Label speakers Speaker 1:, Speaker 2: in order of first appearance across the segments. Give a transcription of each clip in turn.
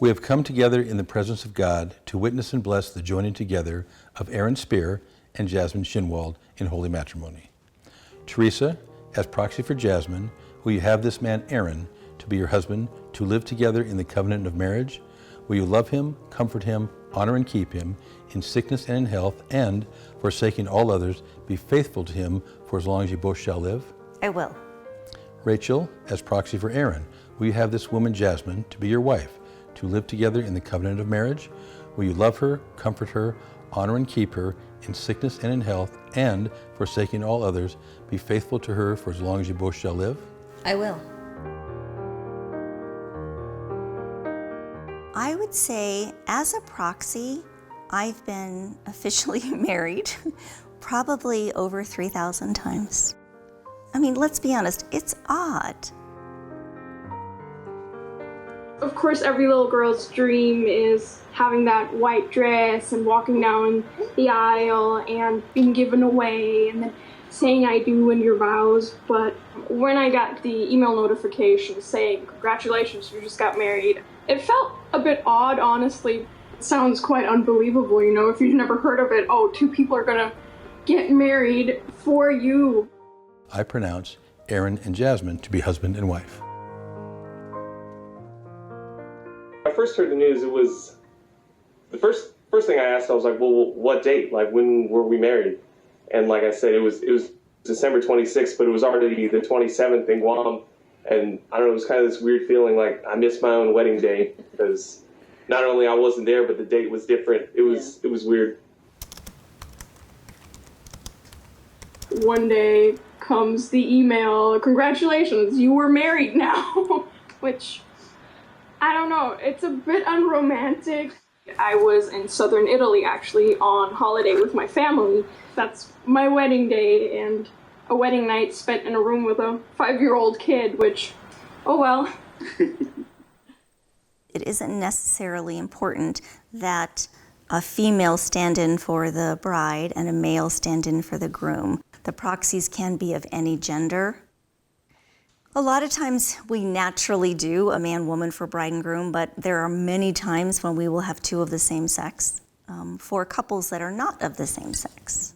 Speaker 1: We have come together in the presence of God to witness and bless the joining together of Aaron Spear and Jasmin Schinwald in holy matrimony. Teresa, as proxy for Jasmin, will you have this man Aaron to be your husband, to live together in the covenant of marriage? Will you love him, comfort him, honor and keep him in sickness and in health, and, forsaking all others, be faithful to him for as long as you both shall live?
Speaker 2: I will.
Speaker 1: Rachel, as proxy for Aaron, will you have this woman Jasmin to be your wife, to live together in the covenant of marriage? Will you love her, comfort her, honor and keep her in sickness and in health, and, forsaking all others, be faithful to her for as long as you both shall live?
Speaker 2: I will.
Speaker 3: I would say, as a proxy, I've been officially married probably over 3,000 times. I mean, let's be honest, it's odd.
Speaker 4: Of course, every little girl's dream is having that white dress and walking down the aisle and being given away and then saying I do in your vows. But when I got the email notification saying, congratulations, you just got married, it felt a bit odd, honestly. It sounds quite unbelievable, you know, if you've never heard of it. Oh, two people are gonna get married for you.
Speaker 1: I pronounce Aaron and Jasmin to be husband and wife.
Speaker 5: When I first heard the news, it was the first thing I asked. I was like, "Well, what date? Like, when were we married?" And like I said, it was December 26th, but it was already the 27th in Guam. And I don't know, it was kind of this weird feeling like I missed my own wedding day because not only I wasn't there, but the date was different. It was weird.
Speaker 4: One day comes the email, congratulations, you were married now, which, I don't know, it's a bit unromantic. I was in southern Italy, actually, on holiday with my family. That's my wedding day, and a wedding night spent in a room with a 5-year-old kid, which, oh well.
Speaker 3: It isn't necessarily important that a female stand in for the bride and a male stand in for the groom. The proxies can be of any gender. A lot of times we naturally do a man-woman for bride and groom, but there are many times when we will have two of the same sex for couples that are not of the same sex.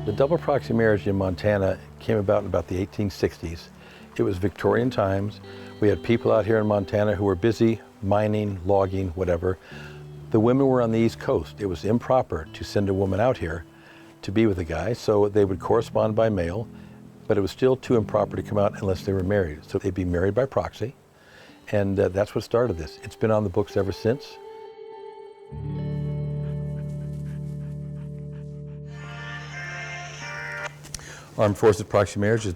Speaker 1: The double proxy marriage in Montana came about in about the 1860s. It was Victorian times. We had people out here in Montana who were busy mining, logging, whatever. The women were on the East Coast. It was improper to send a woman out here to be with a guy, so they would correspond by mail, but it was still too improper to come out unless they were married. So they'd be married by proxy, and that's what started this. It's been on the books ever since. Armed Forces Proxy Marriage is...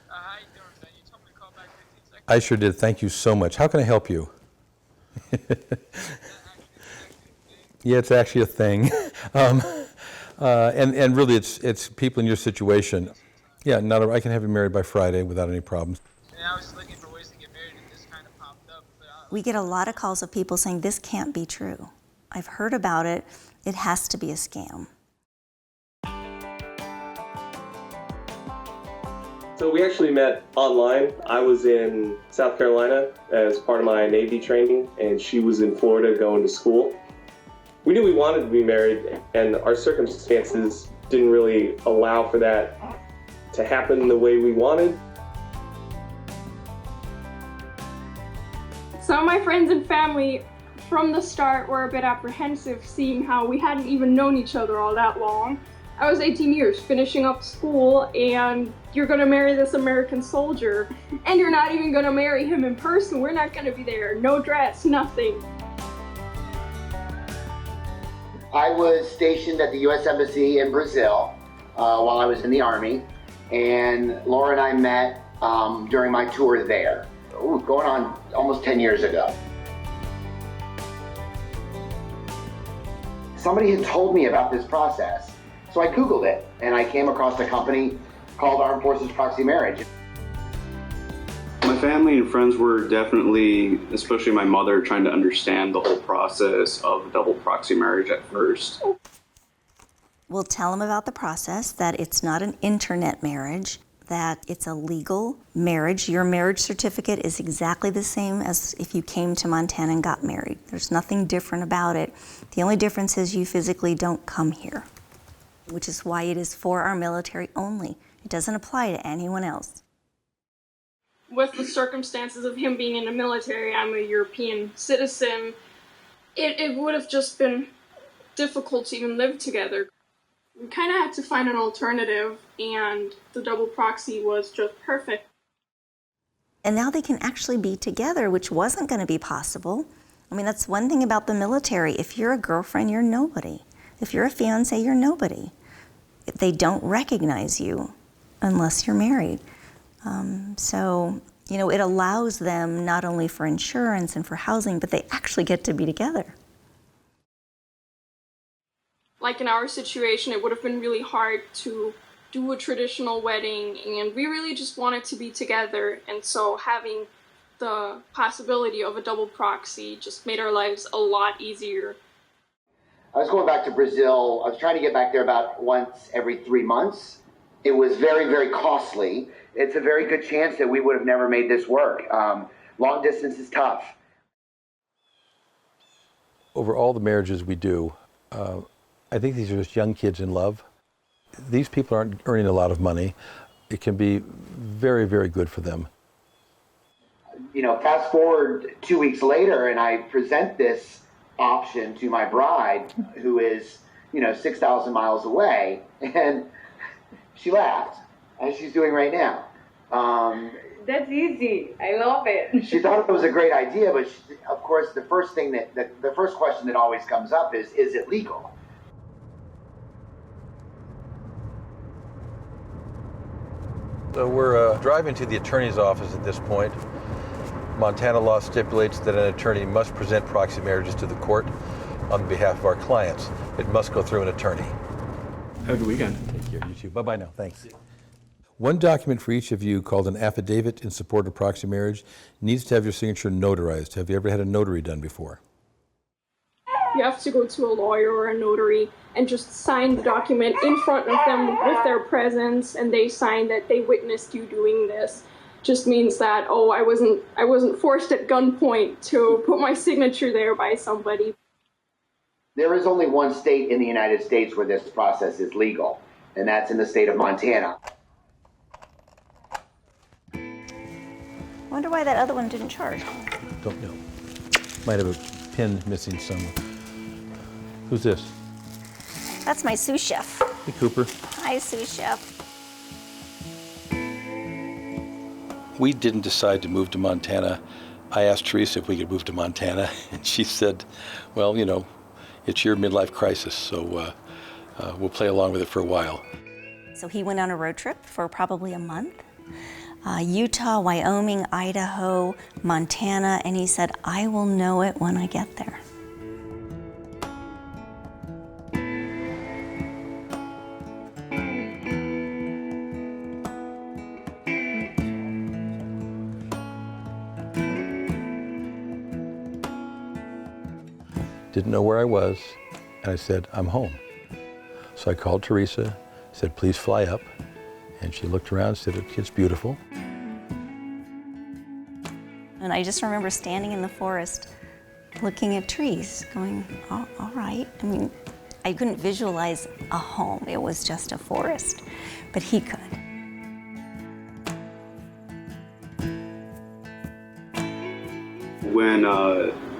Speaker 6: How you doing, man? You told me to call back 15 seconds.
Speaker 1: I sure did. Thank you so much. How can I help you? Yeah, it's actually a thing. And really, it's people in your situation. Yeah, I can have you married by Friday without any problems.
Speaker 6: And I was looking for ways to get married, and this kind of popped up.
Speaker 3: We get a lot of calls of people saying, this can't be true. I've heard about it. It has to be a scam.
Speaker 5: So we actually met online. I was in South Carolina as part of my Navy training, and she was in Florida going to school. We knew we wanted to be married, and our circumstances didn't really allow for that to happen the way we wanted.
Speaker 4: Some of my friends and family from the start were a bit apprehensive, seeing how we hadn't even known each other all that long. I was 18 years, finishing up school, and you're gonna marry this American soldier, and you're not even gonna marry him in person. We're not gonna be there, no dress, nothing.
Speaker 7: I was stationed at the U.S. Embassy in Brazil while I was in the Army, and Laura and I met during my tour there, going on almost 10 years ago. Somebody had told me about this process, so I Googled it, and I came across a company called Armed Forces Proxy Marriage.
Speaker 8: My family and friends were definitely, especially my mother, trying to understand the whole process of double proxy marriage at first.
Speaker 3: We'll tell them about the process, that it's not an internet marriage, that it's a legal marriage. Your marriage certificate is exactly the same as if you came to Montana and got married. There's nothing different about it. The only difference is you physically don't come here, which is why it is for our military only. It doesn't apply to anyone else.
Speaker 4: With the circumstances of him being in the military, I'm a European citizen, it would have just been difficult to even live together. We kind of had to find an alternative, and the double proxy was just perfect.
Speaker 3: And now they can actually be together, which wasn't going to be possible. I mean, that's one thing about the military. If you're a girlfriend, you're nobody. If you're a fiance, you're nobody. They don't recognize you unless you're married. So, it allows them not only for insurance and for housing, but they actually get to be together.
Speaker 4: Like in our situation, it would have been really hard to do a traditional wedding, and we really just wanted to be together. And so having the possibility of a double proxy just made our lives a lot easier.
Speaker 7: I was going back to Brazil. I was trying to get back there about once every 3 months. It was very, very costly. It's a very good chance that we would have never made this work. Long distance is tough.
Speaker 1: Over all the marriages we do, I think these are just young kids in love. These people aren't earning a lot of money. It can be very, very good for them.
Speaker 7: Fast forward 2 weeks later, and I present this option to my bride, who is, 6,000 miles away, and she laughed, as she's doing right now.
Speaker 2: That's easy. I love it.
Speaker 7: She thought it was a great idea, but of course, the first question that always comes up is it legal?
Speaker 1: So we're driving to the attorney's office at this point. Montana law stipulates that an attorney must present proxy marriages to the court on behalf of our clients. It must go through an attorney.
Speaker 8: Have a good weekend.
Speaker 1: Take care, you too. Bye-bye now, thanks. One document for each of you called an affidavit in support of proxy marriage needs to have your signature notarized. Have you ever had a notary done before?
Speaker 4: You have to go to a lawyer or a notary and just sign the document in front of them with their presence, and they sign that they witnessed you doing this. Just means that, I wasn't forced at gunpoint to put my signature there by somebody.
Speaker 7: There is only one state in the United States where this process is legal, and that's in the state of Montana.
Speaker 3: Wonder why that other one didn't charge.
Speaker 1: Don't know. Might have a pin missing somewhere. Who's this?
Speaker 3: That's my sous chef.
Speaker 1: Hey, Cooper.
Speaker 3: Hi, sous chef.
Speaker 1: We didn't decide to move to Montana. I asked Teresa if we could move to Montana, and she said, well, it's your midlife crisis, so we'll play along with it for a while.
Speaker 3: So he went on a road trip for probably a month. Utah, Wyoming, Idaho, Montana, and he said, I will know it when I get there.
Speaker 1: Didn't know where I was, and I said, I'm home. So I called Teresa, said, please fly up. And she looked around and said, it's beautiful.
Speaker 3: And I just remember standing in the forest, looking at trees, going, all right. I mean, I couldn't visualize a home. It was just a forest, but he could.
Speaker 8: When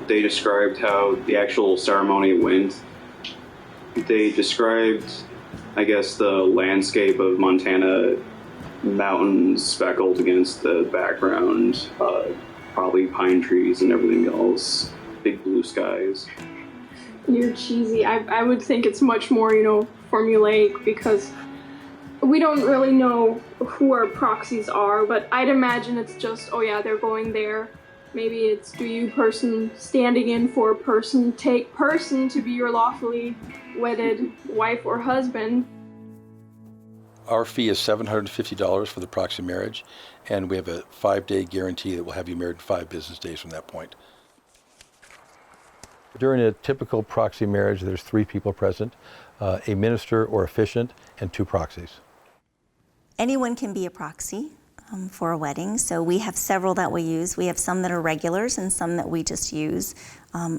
Speaker 8: they described how the actual ceremony went, they described, I guess, the landscape of Montana, mountains speckled against the background, probably pine trees and everything else, big blue skies.
Speaker 4: You're cheesy. I would think it's much more, formulaic, because we don't really know who our proxies are, but I'd imagine it's just, they're going there. Maybe it's, do you person standing in for person, take person to be your lawfully wedded wife or husband.
Speaker 1: Our fee is $750 for the proxy marriage, and we have a 5-day guarantee that we'll have you married in 5 business days from that point. During a typical proxy marriage, there's 3 people present, a minister or officiant, and 2 proxies.
Speaker 3: Anyone can be a proxy for a wedding. So we have several that we use. We have some that are regulars and some that we just use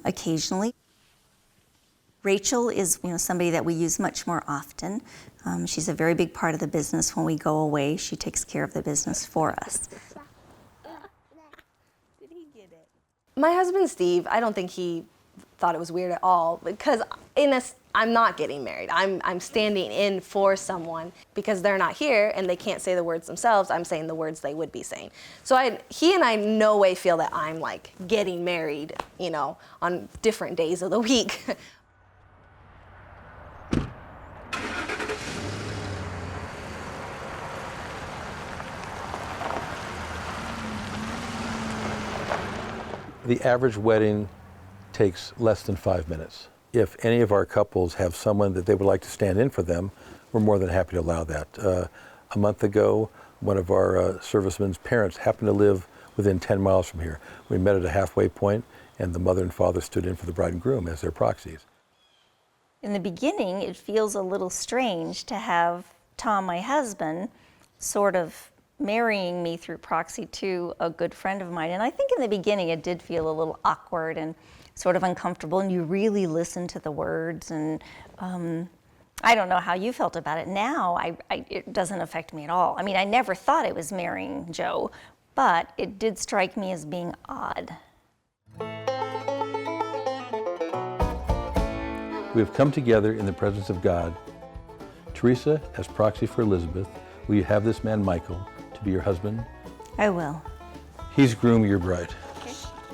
Speaker 3: occasionally. Rachel is somebody that we use much more often. She's a very big part of the business. When we go away, she takes care of the business for us.
Speaker 9: Did he get it? My husband Steve, I don't think he thought it was weird at all, because I'm not getting married. I'm standing in for someone because they're not here and they can't say the words themselves. I'm saying the words they would be saying. So he and I in no way feel that I'm like getting married, on different days of the week.
Speaker 1: The average wedding takes less than 5 minutes. If any of our couples have someone that they would like to stand in for them, we're more than happy to allow that. A month ago, one of our servicemen's parents happened to live within 10 miles from here. We met at a halfway point, and the mother and father stood in for the bride and groom as their proxies.
Speaker 3: In the beginning, it feels a little strange to have Tom, my husband, sort of marrying me through proxy to a good friend of mine. And I think in the beginning it did feel a little awkward and sort of uncomfortable, and you really listen to the words. And I don't know how you felt about it. Now, it doesn't affect me at all. I mean, I never thought I was marrying Joe, but it did strike me as being odd.
Speaker 1: We have come together in the presence of God. Teresa, as proxy for Elizabeth, will you have this man, Michael, to be your husband?
Speaker 3: I will.
Speaker 1: He's groom, your bride.
Speaker 3: Okay.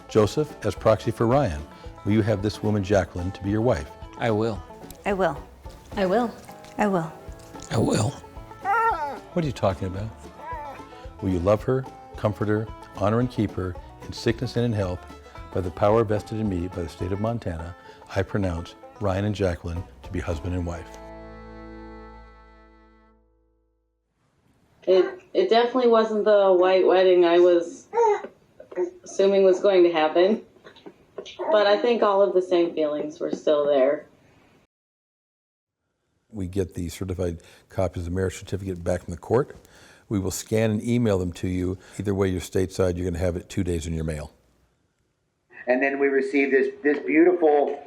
Speaker 1: Joseph, as proxy for Ryan, will you have this woman, Jacqueline, to be your wife?
Speaker 10: I will.
Speaker 3: I will.
Speaker 9: I will.
Speaker 3: I will.
Speaker 10: I will.
Speaker 1: What are you talking about? Will you love her, comfort her, honor and keep her, in sickness and in health, by the power vested in me by the state of Montana, I pronounce Ryan and Jacqueline to be husband and wife.
Speaker 2: It definitely wasn't the white wedding I was assuming was going to happen, but I think all of the same feelings were still there.
Speaker 1: We get the certified copies of the marriage certificate back from the court. We will scan and email them to you. Either way, you're stateside, you're going to have it 2 days in your mail.
Speaker 7: And then we received this beautiful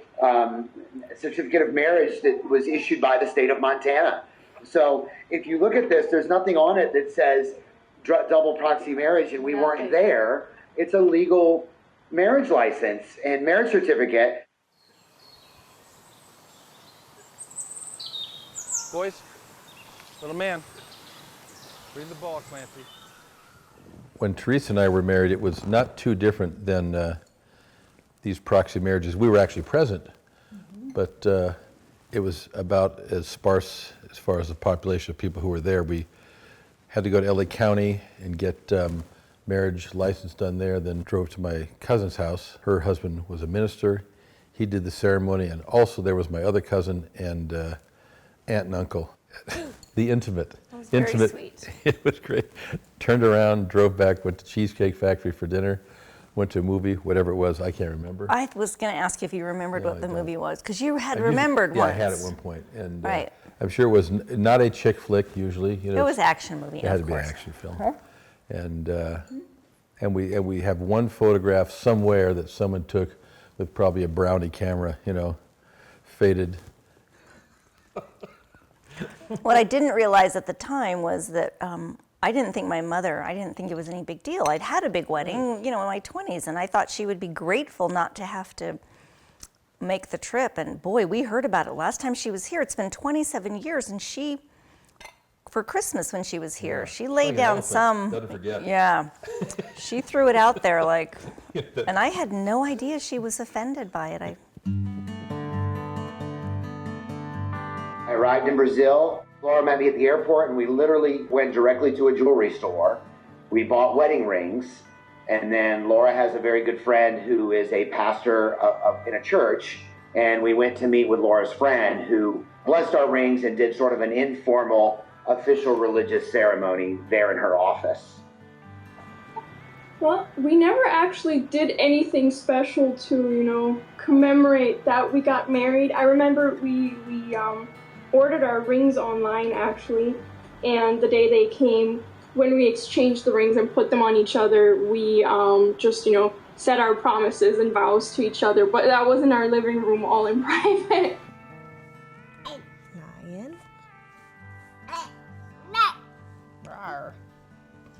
Speaker 7: certificate of marriage that was issued by the state of Montana. So if you look at this, there's nothing on it that says double proxy marriage, and we weren't there. It's a legal marriage license and marriage certificate.
Speaker 1: Boys, little man, read the ball, Clancy. When Teresa and I were married, it was not too different than these proxy marriages. We were actually present, but it was about as sparse as far as the population of people who were there. We had to go to LA County and get marriage license done there, then drove to my cousin's house. Her husband was a minister. He did the ceremony, and also there was my other cousin and aunt and uncle. The intimate.
Speaker 3: That was very sweet.
Speaker 1: It was great. Turned around, drove back, went to Cheesecake Factory for dinner, went to a movie, whatever it was, I can't remember.
Speaker 3: I was going to ask you if you remembered what the
Speaker 1: don't.
Speaker 3: movie was, because you had remembered once.
Speaker 1: Yeah, I had at one point. And
Speaker 3: Right.
Speaker 1: I'm sure it was not a chick flick usually.
Speaker 3: It was an action movie,
Speaker 1: It had to be an action film. And we have one photograph somewhere that someone took with probably a brownie camera, faded.
Speaker 3: What I didn't realize at the time was that I didn't think it was any big deal. I'd had a big wedding, in my 20s, and I thought she would be grateful not to have to make the trip. And boy, we heard about it last time she was here. It's been 27 years, and for Christmas when she was here, she laid down some.
Speaker 1: Don't forget.
Speaker 3: Yeah, she threw it out there and I had no idea she was offended by it.
Speaker 7: I arrived in Brazil. Laura met me at the airport, and we literally went directly to a jewelry store. We bought wedding rings, and then Laura has a very good friend who is a pastor in a church, and we went to meet with Laura's friend who blessed our rings and did sort of an informal official religious ceremony there in her office.
Speaker 4: Well, we never actually did anything special to, commemorate that we got married. I remember we ordered our rings online, actually, And the day they came, when we exchanged the rings and put them on each other, we just, said our promises and vows to each other. But that was in our living room, all in private.
Speaker 9: Ryan.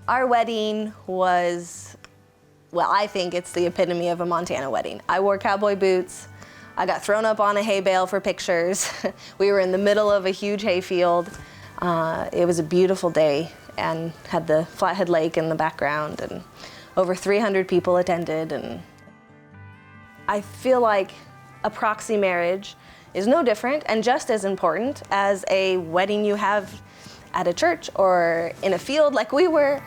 Speaker 9: Our wedding was, well, I think it's the epitome of a Montana wedding. I wore cowboy boots. I got thrown up on a hay bale for pictures. We were in the middle of a huge hayfield. It was a beautiful day and had the Flathead Lake in the background, and over 300 people attended. And I feel like a proxy marriage is no different and just as important as a wedding you have at a church or in a field like we were.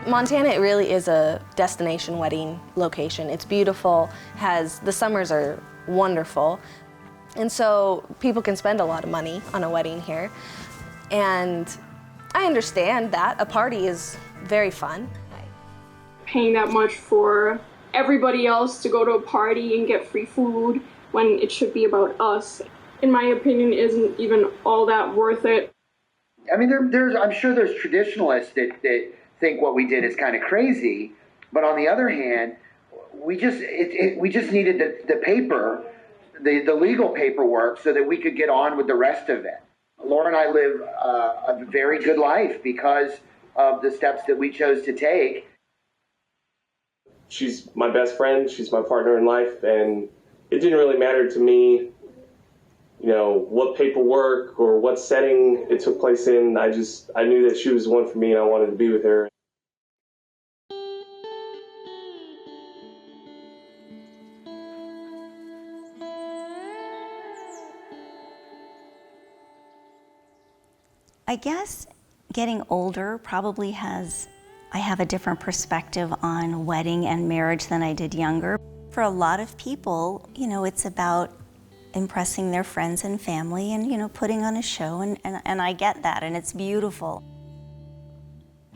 Speaker 9: Montana, it really is a destination wedding location. It's beautiful, the summers are wonderful, and so people can spend a lot of money on a wedding here. And I understand that a party is very fun.
Speaker 4: Paying that much for everybody else to go to a party and get free food when it should be about us, in my opinion, isn't even all that worth it.
Speaker 7: I mean, I'm sure there's traditionalists that think what we did is kind of crazy, but on the other hand, we just needed the paper, the legal paperwork, so that we could get on with the rest of it. Laura and I live a very good life because of the steps that we chose to take.
Speaker 5: She's my best friend, she's my partner in life, and it didn't really matter to me, what paperwork or what setting it took place in. I knew that she was the one for me and I wanted to be with her.
Speaker 3: I guess getting older probably I have a different perspective on wedding and marriage than I did younger. For a lot of people, it's about impressing their friends and family and, putting on a show, and I get that, and it's beautiful.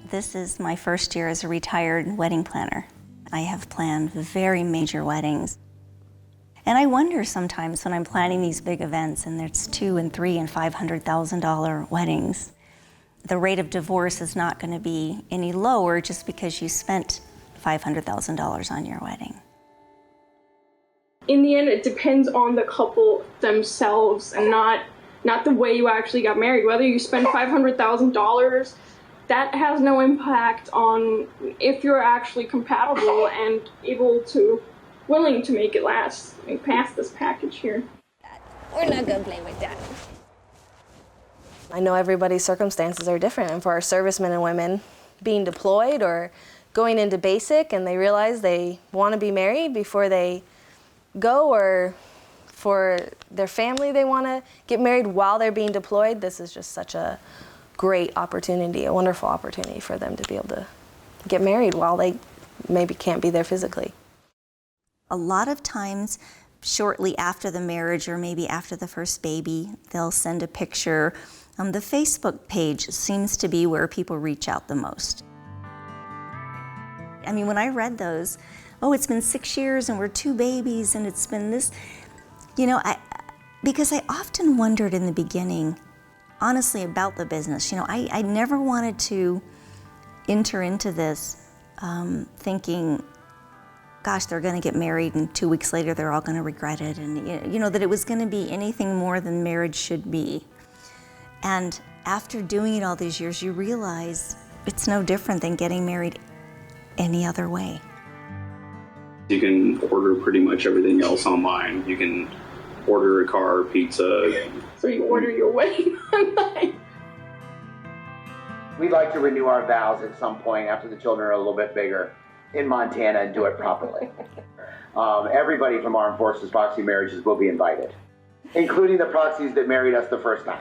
Speaker 3: This is my first year as a retired wedding planner. I have planned very major weddings. And I wonder sometimes when I'm planning these big events, and there's $200,000 and $300,000 and $500,000 weddings, the rate of divorce is not going to be any lower just because you spent $500,000 on your wedding.
Speaker 4: In the end, it depends on the couple themselves and not the way you actually got married. Whether you spend $500,000, that has no impact on if you're actually compatible and willing to make it last. Pass this package here.
Speaker 9: We're not gonna play with that. I know everybody's circumstances are different, and for our servicemen and women being deployed or going into basic and they realize they want to be married before they go, or for their family they want to get married while they're being deployed, this is just such a great opportunity, a wonderful opportunity for them to be able to get married while they maybe can't be there physically.
Speaker 3: A lot of times, shortly after the marriage or maybe after the first baby, they'll send a picture. The Facebook page seems to be where people reach out the most. I mean, when I read those, it's been 6 years and we're 2 babies and it's been this, because I often wondered in the beginning, honestly, about the business. I never wanted to enter into this thinking, gosh, they're going to get married and 2 weeks later they're all going to regret it, and that it was going to be anything more than marriage should be. And after doing it all these years, you realize it's no different than getting married any other way.
Speaker 8: You can order pretty much everything else online. You can order a car, pizza.
Speaker 4: So you order your wedding online.
Speaker 7: We'd like to renew our vows at some point after the children are a little bit bigger in Montana and do it properly. Everybody from Armed Forces proxy marriages will be invited, including the proxies that married us the first time.